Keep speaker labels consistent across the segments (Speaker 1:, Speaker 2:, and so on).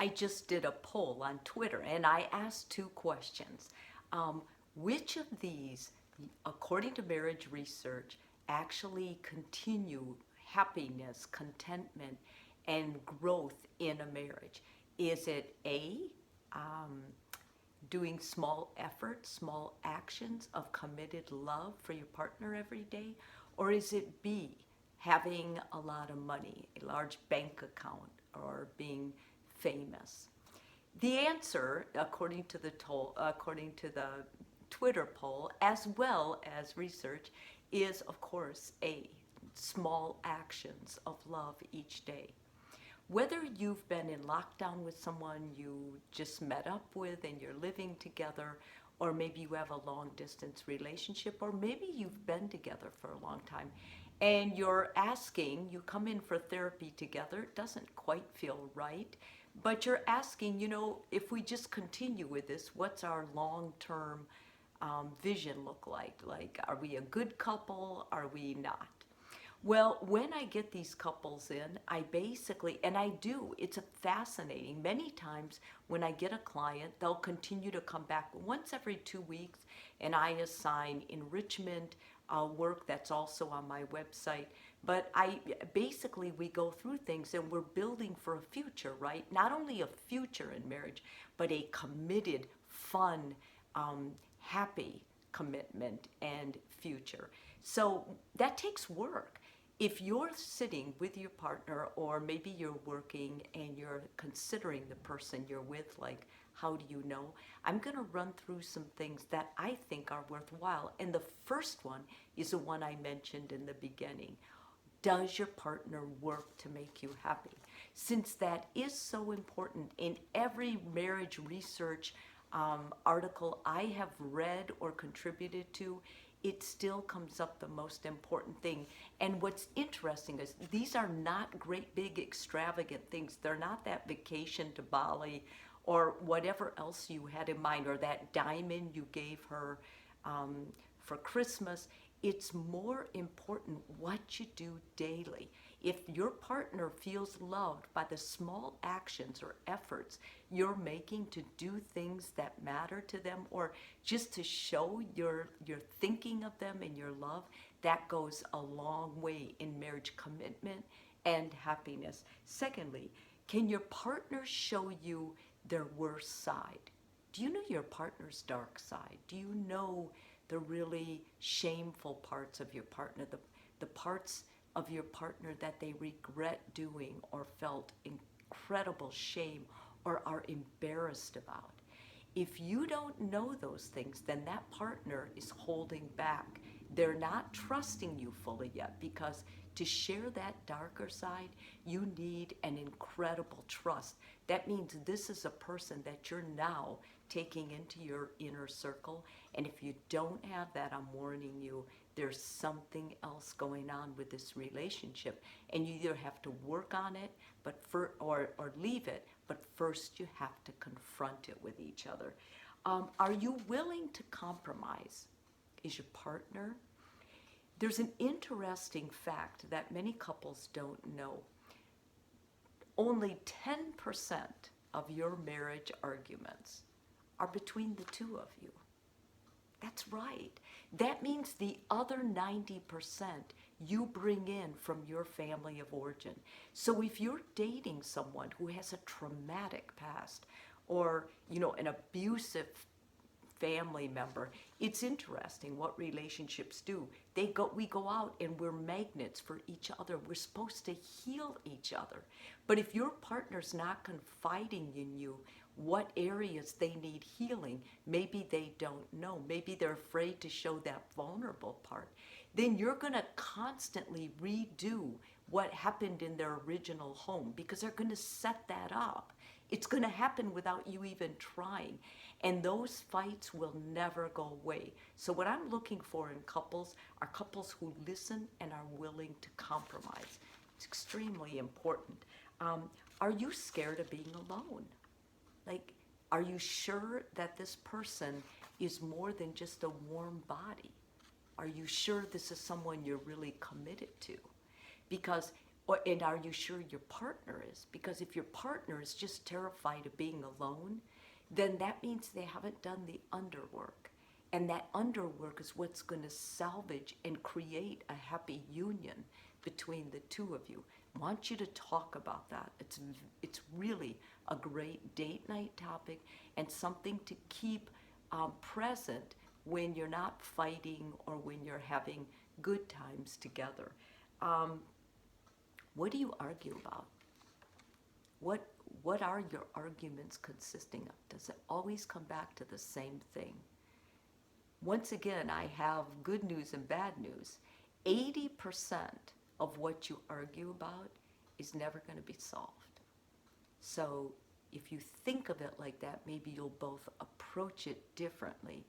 Speaker 1: I just did a poll on Twitter and I asked two questions. Which of these, according to marriage research, actually continue happiness, contentment, and growth in a marriage? Is it A, um, doing small efforts, small actions of committed love for your partner every day? Or is it B, having a lot of money, a large bank account, or being famous? The answer, according to the Twitter poll, as well as research, is of course A, small actions of love each day. Whether you've been in lockdown with someone you just met up with and you're living together, or maybe you have a long distance relationship, or maybe you've been together for a long time and you're asking, you come in for therapy together, it doesn't quite feel right, but you're asking, if we just continue with this, what's our long term vision look like? Like, are we a good couple? Are we not? Well, when I get these couples in, I basically, and I do, it's a fascinating. Many times when I get a client, they'll continue to come back once every 2 weeks, and I assign enrichment work that's also on my website. But basically, we go through things and we're building for a future, right? Not only a future in marriage, but a committed, fun, happy commitment and future. So that takes work. If you're sitting with your partner, or maybe you're working and you're considering the person you're with, like, how do you know? I'm going to run through some things that I think are worthwhile. And the first one is the one I mentioned in the beginning. Does your partner work to make you happy? Since that is so important, in every marriage research article I have read or contributed to, it still comes up the most important thing. And what's interesting is these are not great big extravagant things. They're not that vacation to Bali or whatever else you had in mind, or that diamond you gave her for Christmas. It's more important what you do daily. If your partner feels loved by the small actions or efforts you're making to do things that matter to them, or just to show you're thinking of them and your love, that goes a long way in marriage commitment and happiness. Secondly, can your partner show you their worst side? Do you know your partner's dark side? Do you know the really shameful parts of your partner, the parts of your partner that they regret doing or felt incredible shame or are embarrassed about? If you don't know those things, then that partner is holding back. They're not trusting you fully yet, because to share that darker side, you need an incredible trust. That means this is a person that you're now taking into your inner circle. And if you don't have that, I'm warning you, there's something else going on with this relationship. And you either have to work on it or leave it, but first you have to confront it with each other. Are you willing to compromise? Is your partner? There's an interesting fact that many couples don't know. Only 10% of your marriage arguments are between the two of you. That's right. That means the other 90% you bring in from your family of origin. So if you're dating someone who has a traumatic past, or an abusive family member, it's interesting what relationships do. We go out and we're magnets for each other. We're supposed to heal each other. But if your partner's not confiding in you what areas they need healing, maybe they don't know, maybe they're afraid to show that vulnerable part, then you're going to constantly redo what happened in their original home, because they're going to set that up. It's going to happen without you even trying. And those fights will never go away. So what I'm looking for in couples are couples who listen and are willing to compromise. It's extremely important. Are you scared of being alone? Like, are you sure that this person is more than just a warm body? Are you sure this is someone you're really committed to? Because And are you sure your partner is? Because if your partner is just terrified of being alone, then that means they haven't done the underwork. And that underwork is what's going to salvage and create a happy union between the two of you. I want you to talk about that. It's really a great date night topic and something to keep present when you're not fighting or when you're having good times together. What do you argue about? What are your arguments consisting of? Does it always come back to the same thing? Once again, I have good news and bad news. 80% of what you argue about is never going to be solved. So if you think of it like that, maybe you'll both approach it differently.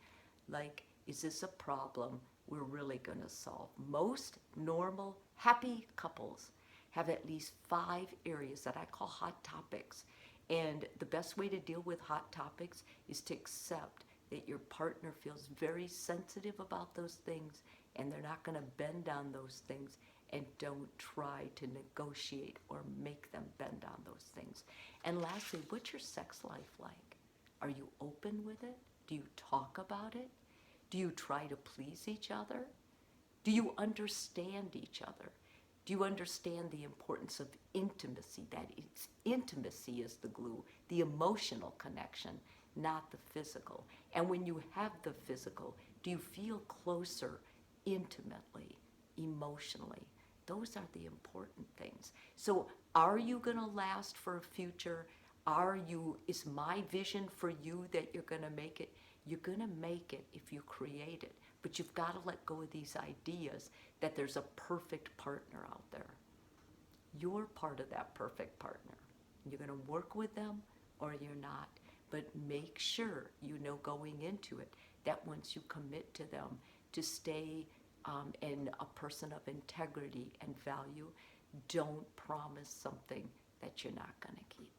Speaker 1: Like, is this a problem we're really going to solve? Most normal, happy couples have at least 5 areas that I call hot topics. And the best way to deal with hot topics is to accept that your partner feels very sensitive about those things and they're not going to bend on those things, and don't try to negotiate or make them bend on those things. And lastly, what's your sex life like? Are you open with it? Do you talk about it? Do you try to please each other? Do you understand each other? Do you understand the importance of intimacy? That intimacy is the glue, the emotional connection, not the physical. And when you have the physical, do you feel closer intimately, emotionally? Those are the important things. So are you going to last for a future? Is my vision for you that you're going to make it? You're going to make it if you create it. But you've got to let go of these ideas that there's a perfect partner out there. You're part of that perfect partner. You're going to work with them or you're not. But make sure you know going into it that once you commit to them to stay in a person of integrity and value, don't promise something that you're not going to keep.